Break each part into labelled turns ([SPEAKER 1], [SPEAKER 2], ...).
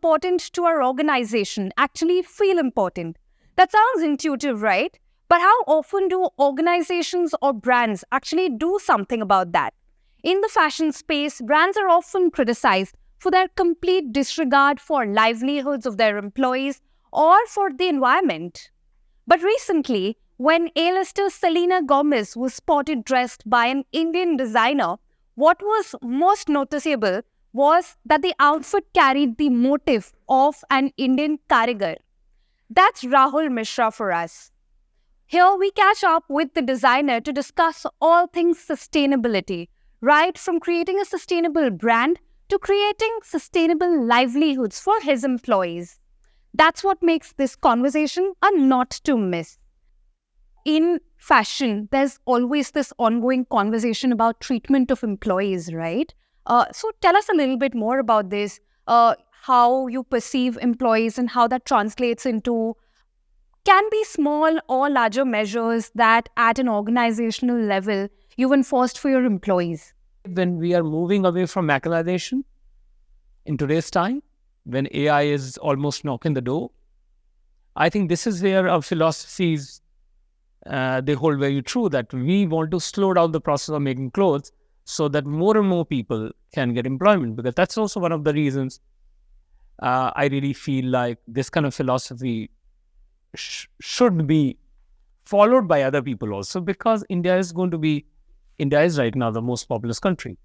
[SPEAKER 1] important to our organization actually feel important? That sounds intuitive, right? But how often do organizations or brands actually do something about that? In the fashion space, brands are often criticized for their complete disregard for livelihoods of their employees or for the environment. But recently, when A-lister Selena Gomez was spotted dressed by an Indian designer, what was most noticeable was that the outfit carried the motif of an Indian karigar. That's Rahul Mishra for us. Here we catch up with the designer to discuss all things sustainability, right from creating a sustainable brand to creating sustainable livelihoods for his employees. That's what makes this conversation a not to miss. In fashion, there's always this ongoing conversation about treatment of employees, right? So tell us a little bit more about this, how you perceive employees and how that translates into can be small or larger measures that at an organizational level you've enforced for your employees.
[SPEAKER 2] When we are moving away from mechanization in today's time, when AI is almost knocking the door, I think this is where our philosophies, they hold very true, that we want to slow down the process of making clothes so that more and more people can get employment. Because that's also one of the reasons I really feel like this kind of philosophy should be followed by other people also, because India is right now the most populous country.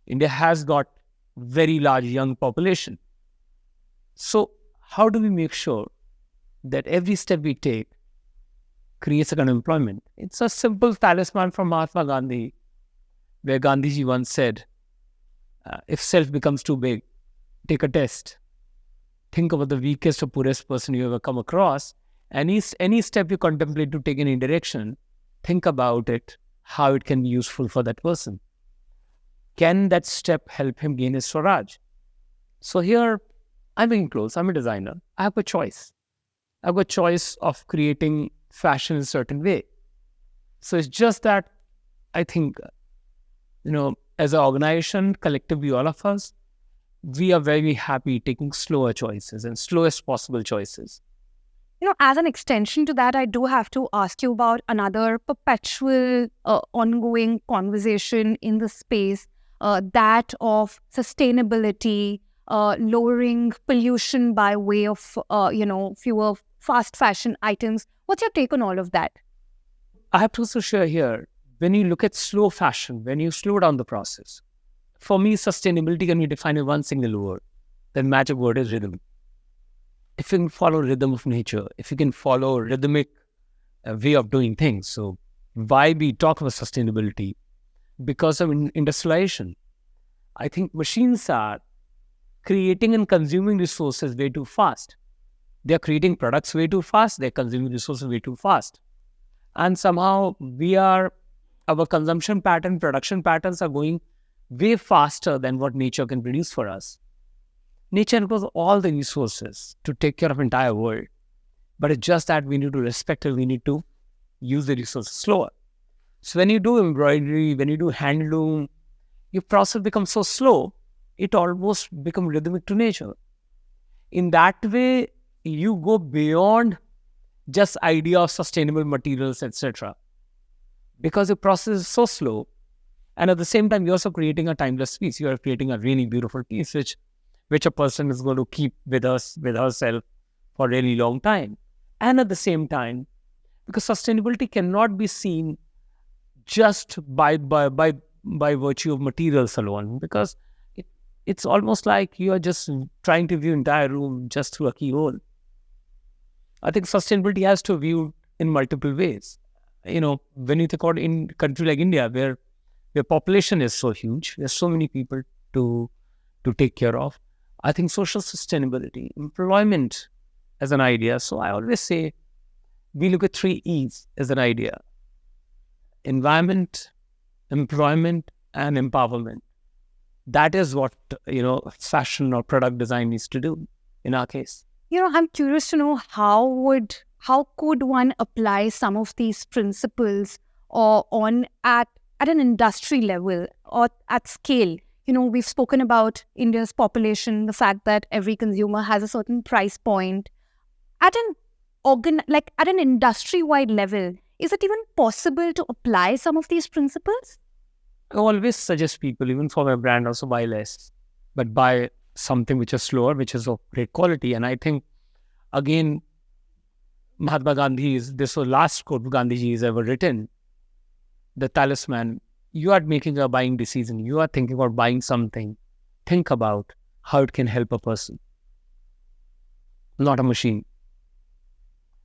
[SPEAKER 2] India has got very large young population. So how do we make sure that every step we take creates a kind of employment? It's a simple talisman from Mahatma Gandhi, where Gandhiji once said, if self becomes too big, take a test. Think about the weakest or poorest person you ever come across. Any step you contemplate to take in any direction, think about it, how it can be useful for that person. Can that step help him gain his Swaraj? So here, I'm making clothes, I'm a designer. I have a choice. I have a choice of creating fashion in a certain way. So it's just that I think, as an organization, collectively, all of us, we are very happy taking slower choices and slowest possible choices.
[SPEAKER 1] As an extension to that, I do have to ask you about another perpetual ongoing conversation in the space, that of sustainability, lowering pollution by way of, fewer fast fashion items. What's your take on all of that?
[SPEAKER 2] I have to also share here, when you look at slow fashion, when you slow down the process, for me, sustainability can be defined in one single word. The magic word is rhythm. If you can follow rhythm of nature, if you can follow rhythmic way of doing things. So why we talk about sustainability? Because of industrialization. I think machines are creating and consuming resources way too fast. They're creating products way too fast. They're consuming resources way too fast. And somehow our consumption pattern, production patterns are going way faster than what nature can produce for us. Nature has all the resources to take care of entire world. But it's just that we need to respect it. We need to use the resources slower. So when you do embroidery, when you do handloom, your process becomes so slow, it almost becomes rhythmic to nature. In that way, you go beyond just idea of sustainable materials, etc. Because the process is so slow, and at the same time, you're also creating a timeless piece. You are creating a really beautiful piece, which a person is going to keep with herself for a really long time. And at the same time, because sustainability cannot be seen just by virtue of materials alone, because it's almost like you are just trying to view entire room just through a keyhole. I think sustainability has to be viewed in multiple ways. When you think about in a country like India, where population is so huge, there's so many people to take care of. I think social sustainability, employment as an idea. So I always say we look at 3 E's as an idea: environment, employment, and empowerment. That is what, fashion or product design needs to do in our case.
[SPEAKER 1] I'm curious to know how could one apply some of these principles or at an industry level or at scale? we've spoken about India's population, the fact that every consumer has a certain price point. At an at an industry-wide level, is it even possible to apply some of these principles?
[SPEAKER 2] I always suggest people, even for my brand, also buy less, but buy something which is slower, which is of great quality. And I think, again, Mahatma Gandhi's, this was last quote Gandhiji has ever written, the talisman. You are making a buying decision. You are thinking about buying something. Think about how it can help a person, not a machine.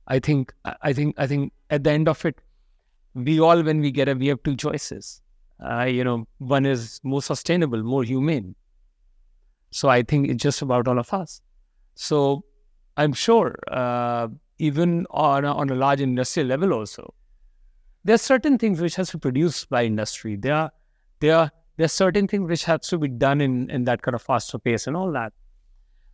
[SPEAKER 2] I think at the end of it, when we get we have two choices. One is more sustainable, more humane. So I think it's just about all of us. So I'm sure, even on a large industrial level also, there are certain things which has to be produced by industry. There are certain things which has to be done in that kind of faster pace and all that.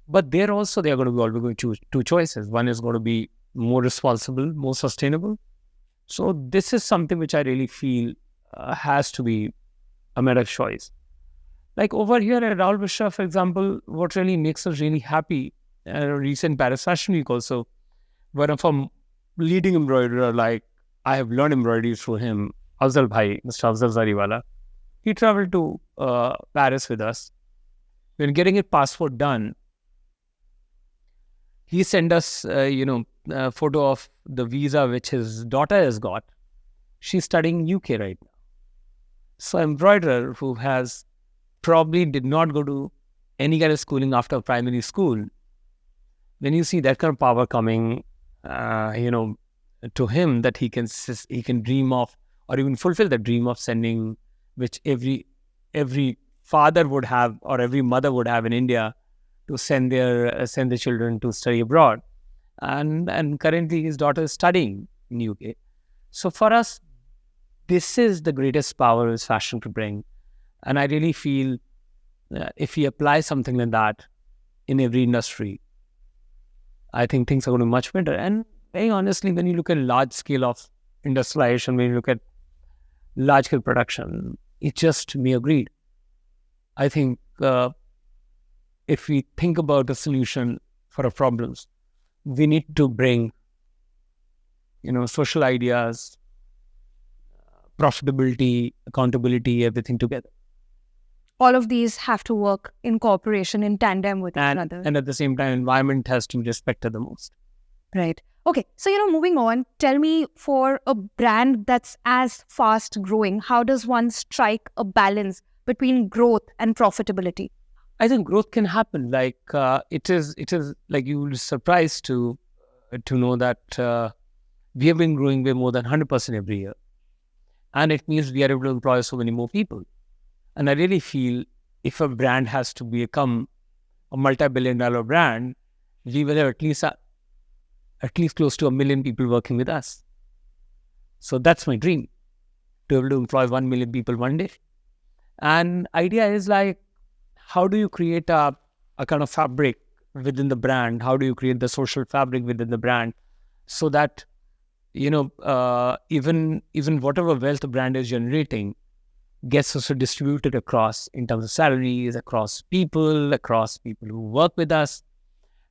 [SPEAKER 2] But there are going to be always going to choose two choices. One is going to be more responsible, more sustainable. So this is something which I really feel has to be a matter of choice. Like over here at Rahul Mishra, for example, what really makes us really happy, recent Paris Fashion Week also, one of our leading embroiderer, like I have learned embroidery through him, Afzal Bhai, Mr. Afzal Zariwala. He traveled to Paris with us. When getting his passport done, he sent us, a photo of the visa which his daughter has got. She's studying UK right now. So embroiderer who has probably did not go to any kind of schooling after primary school, when you see that kind of power coming, to him, that he can dream of, or even fulfill the dream of sending, which every father would have, or every mother would have in India, to send their children to study abroad, and currently his daughter is studying in UK. So for us, this is the greatest power is fashion to bring, and I really feel if we apply something like that in every industry, I think things are going to be much better. And very honestly, when you look at large scale of industrialization, when you look at large scale production, it just me agreed. I think if we think about a solution for our problems, we need to bring, social ideas, profitability, accountability, everything together.
[SPEAKER 1] All of these have to work in cooperation, in tandem with each other.
[SPEAKER 2] And at the same time, environment has to be respected the most.
[SPEAKER 1] Right. Okay. So, moving on, tell me, for a brand that's as fast growing, how does one strike a balance between growth and profitability?
[SPEAKER 2] I think growth can happen. Like it is like you will be surprised to know that we have been growing by more than 100% every year. And it means we are able to employ so many more people. And I really feel if a brand has to become a multi-billion-dollar brand, we will have at least close to 1 million people working with us. So that's my dream, to be able to employ 1 million people one day. And idea is like, how do you create a kind of fabric within the brand? How do you create the social fabric within the brand so that, even whatever wealth the brand is generating gets also distributed across, in terms of salaries, across people who work with us.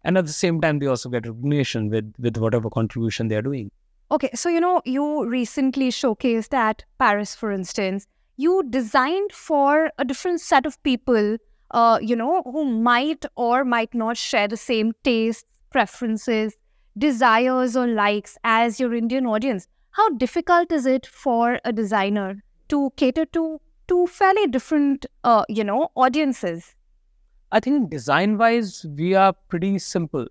[SPEAKER 2] And at the same time, they also get recognition with whatever contribution they're doing.
[SPEAKER 1] Okay, so, you recently showcased at Paris, for instance. You designed for a different set of people, who might or might not share the same tastes, preferences, desires, or likes as your Indian audience. How difficult is it for a designer to cater to fairly different, audiences?
[SPEAKER 2] I think design-wise, we are pretty simple.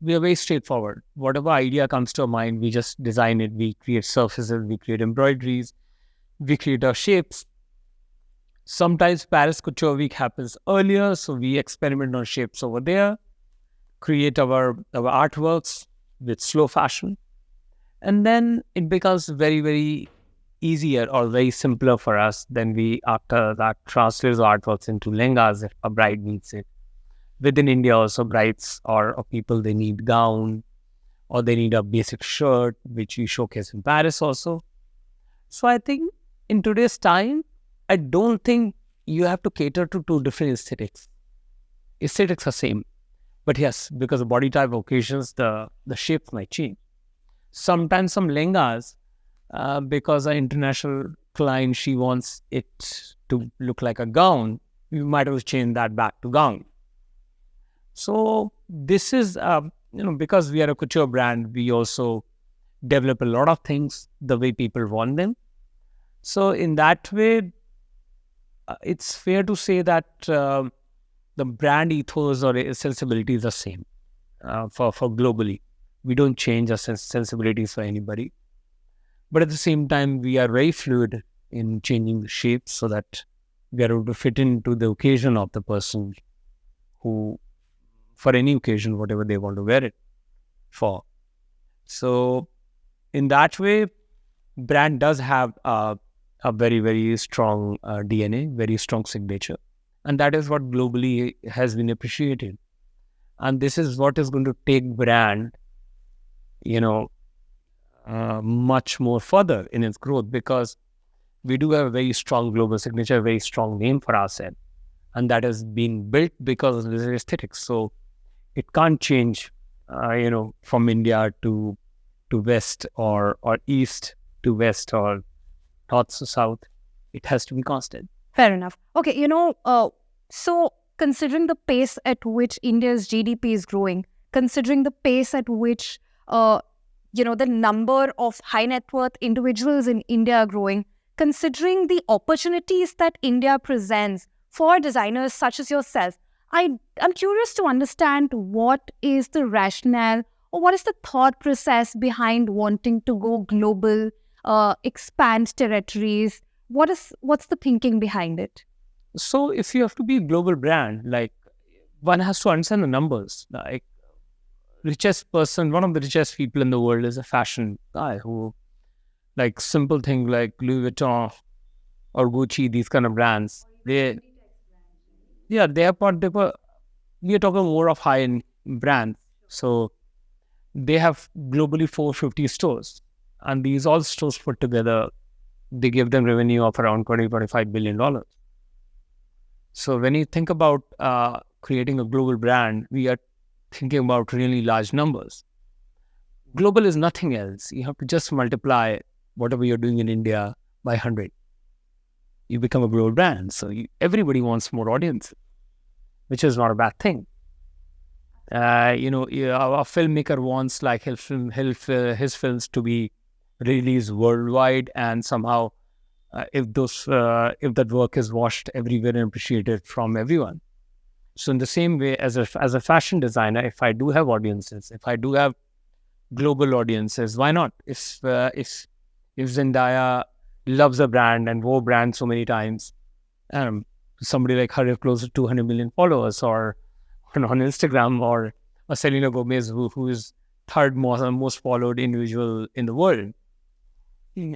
[SPEAKER 2] We are very straightforward. Whatever idea comes to our mind, we just design it. We create surfaces, we create embroideries, we create our shapes. Sometimes Paris Couture Week happens earlier, so we experiment on shapes over there, create our artworks with slow fashion. And then it becomes very, very easier or very simpler for us. Then we, after that, translate the artworks into lehengas if a bride needs it. Within India also, brides or people, they need gown or they need a basic shirt, which we showcase in Paris also. So I think in today's time, I don't think you have to cater to two different aesthetics. Aesthetics are same, but yes, because of body type, occasions, the shapes might change. Sometimes some lehengas, because an international client, she wants it to look like a gown, you might have changed that back to gown. So this is, because we are a couture brand, we also develop a lot of things the way people want them. So in that way, it's fair to say that the brand ethos or sensibility is the same for globally. We don't change our sensibilities for anybody. But at the same time, we are very fluid in changing the shapes so that we are able to fit into the occasion of the person who, for any occasion, whatever they want to wear it for. So in that way, brand does have a very, very strong DNA, very strong signature. And that is what globally has been appreciated. And this is what is going to take brand, much more further in its growth, because we do have a very strong global signature, a very strong name for ourselves. And that has been built because of this aesthetics. So it can't change, from India to West or East to West or North to South. It has to be constant.
[SPEAKER 1] Fair enough. Okay, so considering the pace at which India's GDP is growing, considering the pace at which, the number of high net worth individuals in India are growing, considering the opportunities that India presents for designers such as yourself, I'm curious to understand what is the rationale or what is the thought process behind wanting to go global, expand territories. What's the thinking behind it?
[SPEAKER 2] So if you have to be a global brand, like, one has to understand the numbers. Like, richest person, one of the richest people in the world is a fashion guy who, like, simple thing like Louis Vuitton or Gucci, these kind of brands, they are we are talking more of high-end brands. So they have globally 450 stores, and these all stores put together, they give them revenue of around $20-25 billion. So when you think about creating a global brand, we are thinking about really large numbers. Global is nothing else. You have to just multiply whatever you're doing in India by 100. You become a global brand. So everybody wants more audience, which is not a bad thing. A filmmaker wants like his films to be released worldwide, and somehow if that work is watched everywhere and appreciated from everyone. So in the same way, as a fashion designer, if I do have audiences, if I do have global audiences, why not? If Zendaya loves a brand and wore brand so many times, somebody like her have close to 200 million followers, or on Instagram, or Selena Gomez, who is third most followed individual in the world.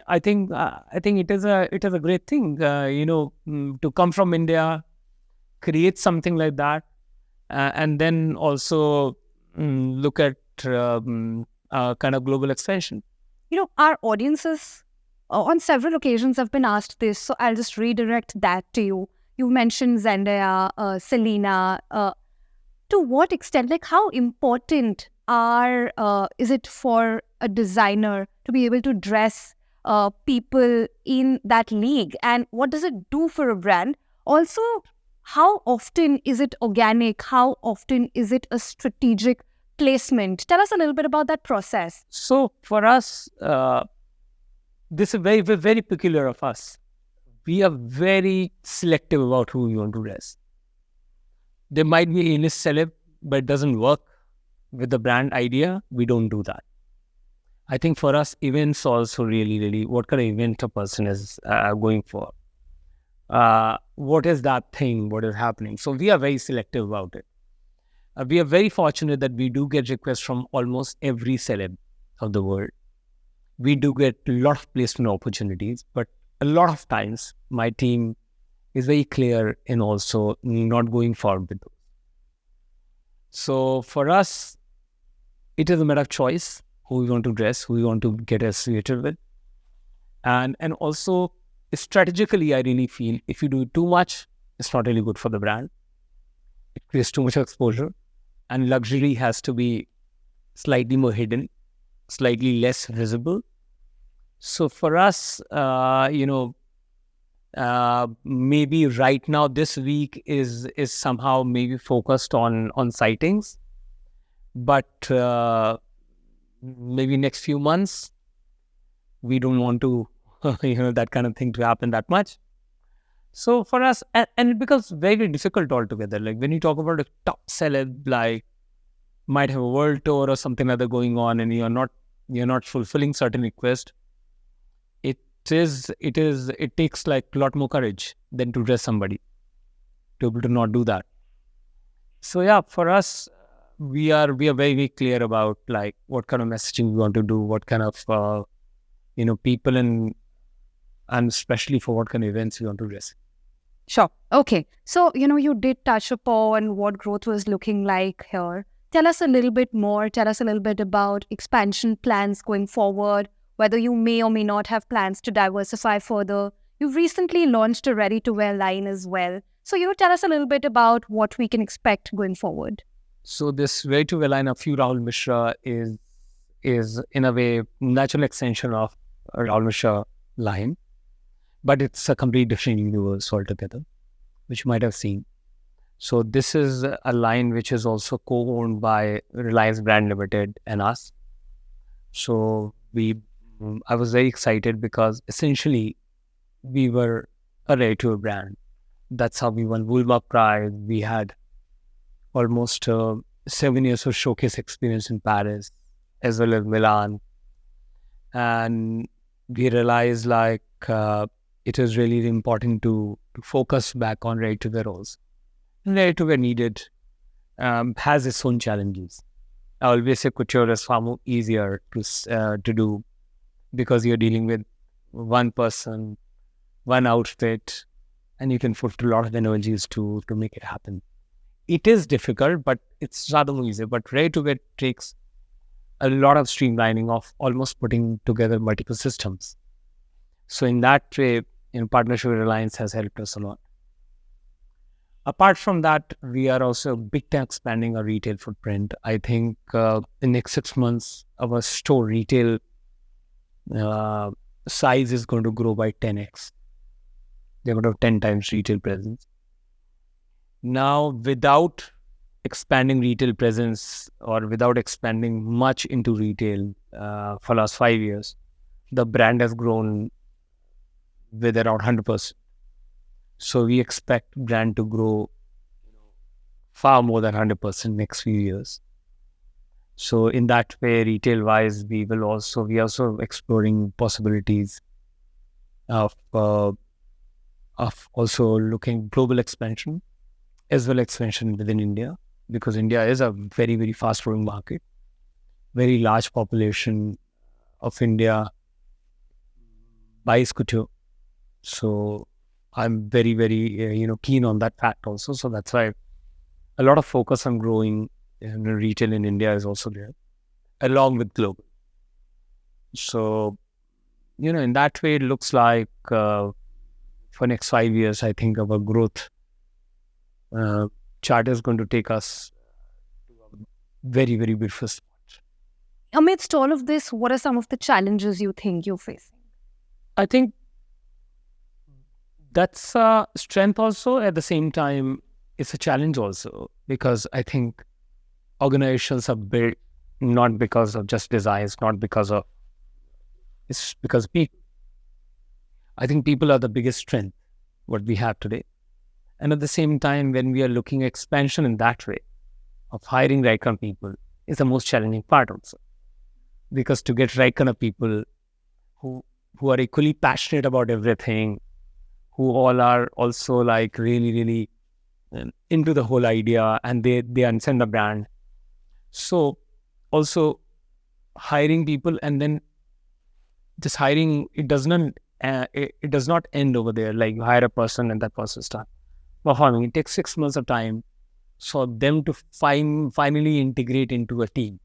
[SPEAKER 2] I think it is a great thing, to come from India, create something like that, and then also look at kind of global expansion.
[SPEAKER 1] Our audiences on several occasions have been asked this, so I'll just redirect that to you. You mentioned Zendaya, Selena. To what extent, like how important is it for a designer to be able to dress people in that league, and what does it do for a brand? Also, how often is it organic? How often is it a strategic placement? Tell us a little bit about that process.
[SPEAKER 2] So for us, this is very, very peculiar of us. We are very selective about who we want to dress. There might be a list celeb, but it doesn't work with the brand idea. We don't do that. I think for us, events also really, what kind of event a person is going for. What is that thing? What is happening? So we are very selective about it. We are very fortunate that we do get requests from almost every celeb of the world. We do get a lot of placement opportunities, but a lot of times my team is very clear in also not going forward with those. So for us, it is a matter of choice, who we want to dress, who we want to get associated with. And also strategically, I really feel if you do too much, it's not really good for the brand. It creates too much exposure, and luxury has to be slightly more hidden, slightly less visible. So for us, maybe right now this week is somehow maybe focused on sightings, but maybe next few months we don't want to that kind of thing to happen that much. So for us, and it becomes very difficult altogether. Like when you talk about a top celeb, like might have a world tour or something other going on, and you're not fulfilling certain requests. It takes like a lot more courage than to dress somebody to be able to not do that. So yeah, for us, we are very, very clear about like what kind of messaging we want to do, what kind of people and especially for what kind of events we want to dress.
[SPEAKER 1] Sure. Okay. So, you did touch upon what growth was looking like here. Tell us a little bit more. Tell us a little bit about expansion plans going forward, whether you may or may not have plans to diversify further. You've recently launched a ready-to-wear line as well. So, tell us a little bit about what we can expect going forward.
[SPEAKER 2] So this ready-to-wear line of Rahul Mishra is in a way natural extension of a Rahul Mishra line, but it's a completely different universe altogether, which you might have seen. So this is a line which is also co-owned by Reliance Brand Limited and us. So I was very excited because essentially we were a ready-to-wear brand. That's how we won Woolmark Prize. We had almost 7 years of showcase experience in Paris as well as Milan. And we realized like it is really important to focus back on ready-to-wear also. And ready-to-wear needed has its own challenges. I always say couture is far more easier to do because you're dealing with one person, one outfit, and you can put a lot of energies to make it happen. It is difficult, but it's rather more easier. But ready-to-wear takes a lot of streamlining of almost putting together multiple systems. So in that way, in partnership with Reliance has helped us a lot. Apart from that, we are also big time expanding our retail footprint. I think in the next 6 months, our store retail size is going to grow by 10x. They're going to have 10 times retail presence. Now, without expanding retail presence or without expanding much into retail for last 5 years, the brand has grown with around 100%. So we expect brand to grow far more than 100% next few years. So in that way, retail wise, we are also exploring possibilities of also looking global expansion as well as expansion within India, because India is a very, very fast growing market. Very large population of India buys couture. So I'm very, very, keen on that fact also. So that's why a lot of focus on growing retail in India is also there, along with global. So, in that way, it looks like for next 5 years, I think our growth chart is going to take us to a very, very beautiful spot.
[SPEAKER 1] Amidst all of this, what are some of the challenges you think you're facing?
[SPEAKER 2] I think that's a strength also. At the same time, it's a challenge also, because I think organizations are built not because of just designs, it's because people. I think people are the biggest strength, what we have today. And at the same time, when we are looking at expansion in that way, of hiring right kind of people is the most challenging part also. Because to get right kind of people who are equally passionate about everything, who all are also like really, really into the whole idea, and they understand the brand. So also hiring people, and then just hiring, it does not end over there. Like you hire a person and that person starts performing. It takes 6 months of time for them to finally integrate into a team.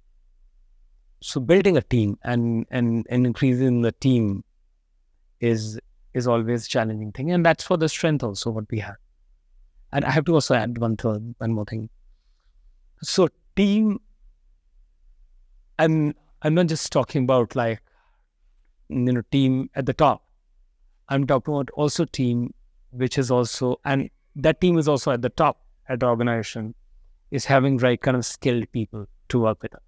[SPEAKER 2] So building a team and increasing the team is always a challenging thing, and that's for the strength also what we have. And I have to also add one more thing. So team, I'm not just talking about like, team at the top. I'm talking about also team, which is also, and that team is also at the top at the organization, is having right kind of skilled people to work with us.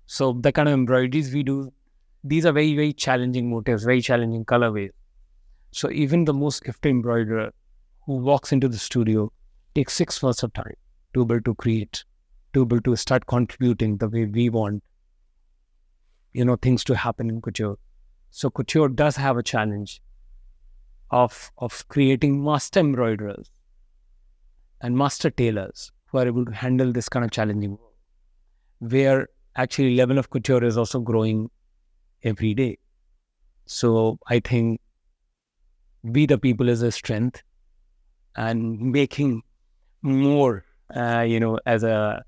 [SPEAKER 2] So the kind of embroideries we do, these are very, very challenging motifs, very challenging colorways. So even the most gifted embroiderer who walks into the studio takes 6 months of time to be able to create, to be able to start contributing the way we want, things to happen in couture. So couture does have a challenge of creating master embroiderers and master tailors who are able to handle this kind of challenging work, where actually level of couture is also growing every day. So I think we the people is a strength, and making more, as a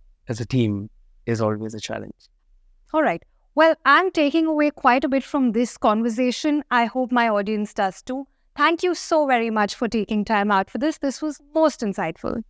[SPEAKER 2] team is always a challenge.
[SPEAKER 1] All right. Well, I'm taking away quite a bit from this conversation. I hope my audience does too. Thank you so very much for taking time out for this. This was most insightful.